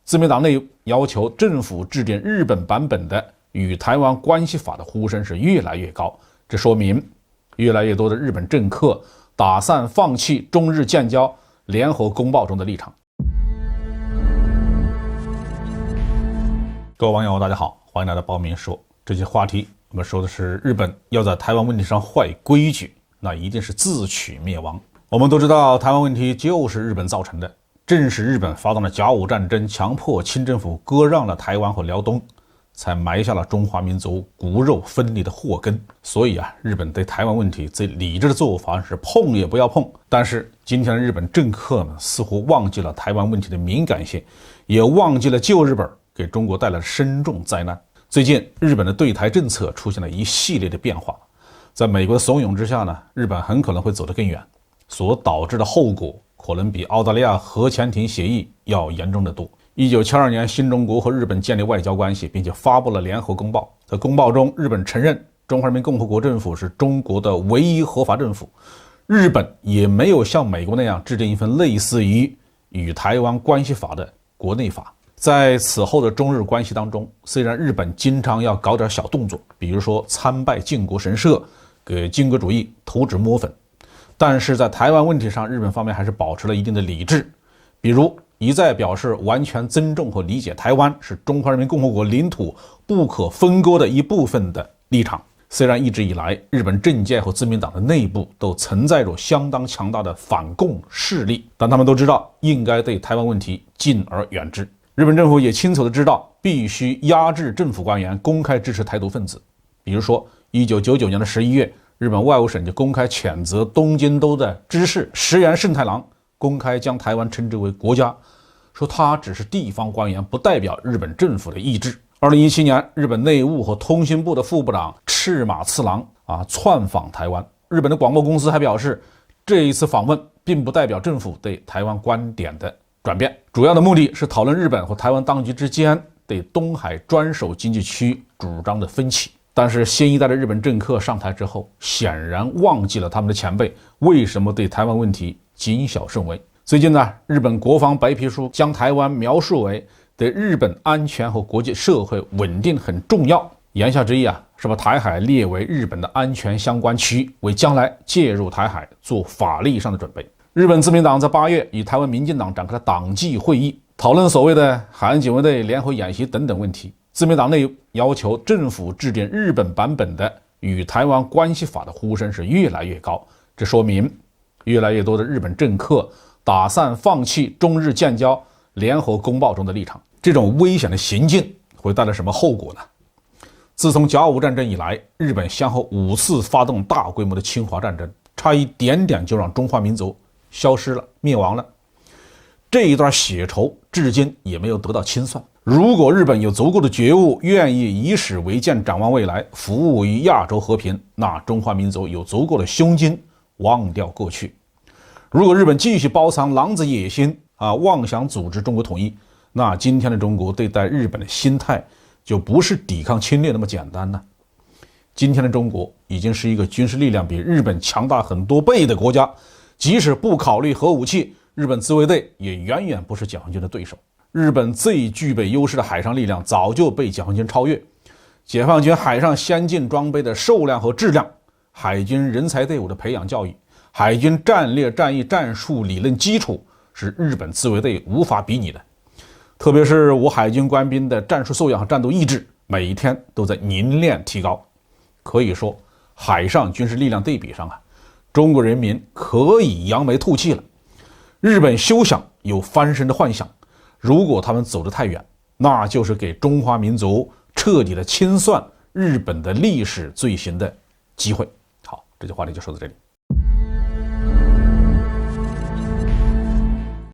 自民党内要求政府制定日本版本的与台湾关系法的呼声是越来越高，这说明越来越多的日本政客打算放弃中日建交联合公报中的立场。各位网友大家好，欢迎来到包明说。这期话题我们说的是日本要在台湾问题上坏规矩，那一定是自取灭亡。我们都知道台湾问题就是日本造成的，正是日本发动了甲午战争，强迫清政府割让了台湾和辽东，才埋下了中华民族骨肉分离的祸根。所以日本对台湾问题最理智的做法是碰也不要碰。但是今天的日本政客们似乎忘记了台湾问题的敏感性，也忘记了旧日本给中国带来的深重灾难。最近日本的对台政策出现了一系列的变化，在美国的怂恿之下呢，日本很可能会走得更远，所导致的后果可能比澳大利亚核潜艇协议要严重得多。1972年，新中国和日本建立外交关系，并且发布了联合公报。在公报中，日本承认中华人民共和国政府是中国的唯一合法政府。日本也没有像美国那样制定一份类似于与台湾关系法的国内法。在此后的中日关系当中，虽然日本经常要搞点小动作，比如说参拜靖国神社，给军国主义涂脂抹粉，但是在台湾问题上，日本方面还是保持了一定的理智，比如一再表示完全尊重和理解台湾是中华人民共和国领土不可分割的一部分的立场。虽然一直以来日本政界和自民党的内部都存在着相当强大的反共势力，但他们都知道应该对台湾问题敬而远之。日本政府也清楚地知道必须压制政府官员公开支持台独分子。比如说1999年的11月，日本外务省就公开谴责东京都的知事石原慎太郎公开将台湾称之为国家，说他只是地方官员，不代表日本政府的意志。2017年，日本内务和通信部的副部长赤马次郎窜访台湾，日本的广播公司还表示，这一次访问并不代表政府对台湾观点的转变，主要的目的是讨论日本和台湾当局之间对东海专守经济区主张的分歧。但是新一代的日本政客上台之后，显然忘记了他们的前辈为什么对台湾问题谨小慎微。最近呢，日本国防白皮书将台湾描述为对日本安全和国际社会稳定很重要，言下之意是把台海列为日本的安全相关区，为将来介入台海做法律上的准备。日本自民党在8月与台湾民进党展开了党纪会议，讨论所谓的海岸警卫队联合演习等等问题。自民党内要求政府制定日本版本的与台湾关系法的呼声是越来越高，这说明越来越多的日本政客打算放弃中日建交联合公报中的立场。这种危险的行径会带来什么后果呢？自从甲午战争以来，日本先后5次发动大规模的侵华战争，差一点点就让中华民族消失了，灭亡了。这一段血仇至今也没有得到清算。如果日本有足够的觉悟，愿意以史为鉴，展望未来，服务于亚洲和平，那中华民族有足够的胸襟忘掉过去。如果日本继续包藏狼子野心妄想组织中国统一，那今天的中国对待日本的心态就不是抵抗侵略那么简单了。今天的中国已经是一个军事力量比日本强大很多倍的国家，即使不考虑核武器，日本自卫队也远远不是解放军的对手。日本最具备优势的海上力量早就被解放军超越，解放军海上先进装备的数量和质量，海军人才队伍的培养教育，海军战略战役战术理论基础是日本自卫队无法比拟的。特别是我海军官兵的战术素养和战斗意志每一天都在凝练提高。可以说海上军事力量对比上中国人民可以扬眉吐气了。日本休想有翻身的幻想，如果他们走得太远，那就是给中华民族彻底的清算日本的历史罪行的机会。好，这句话题就说到这里。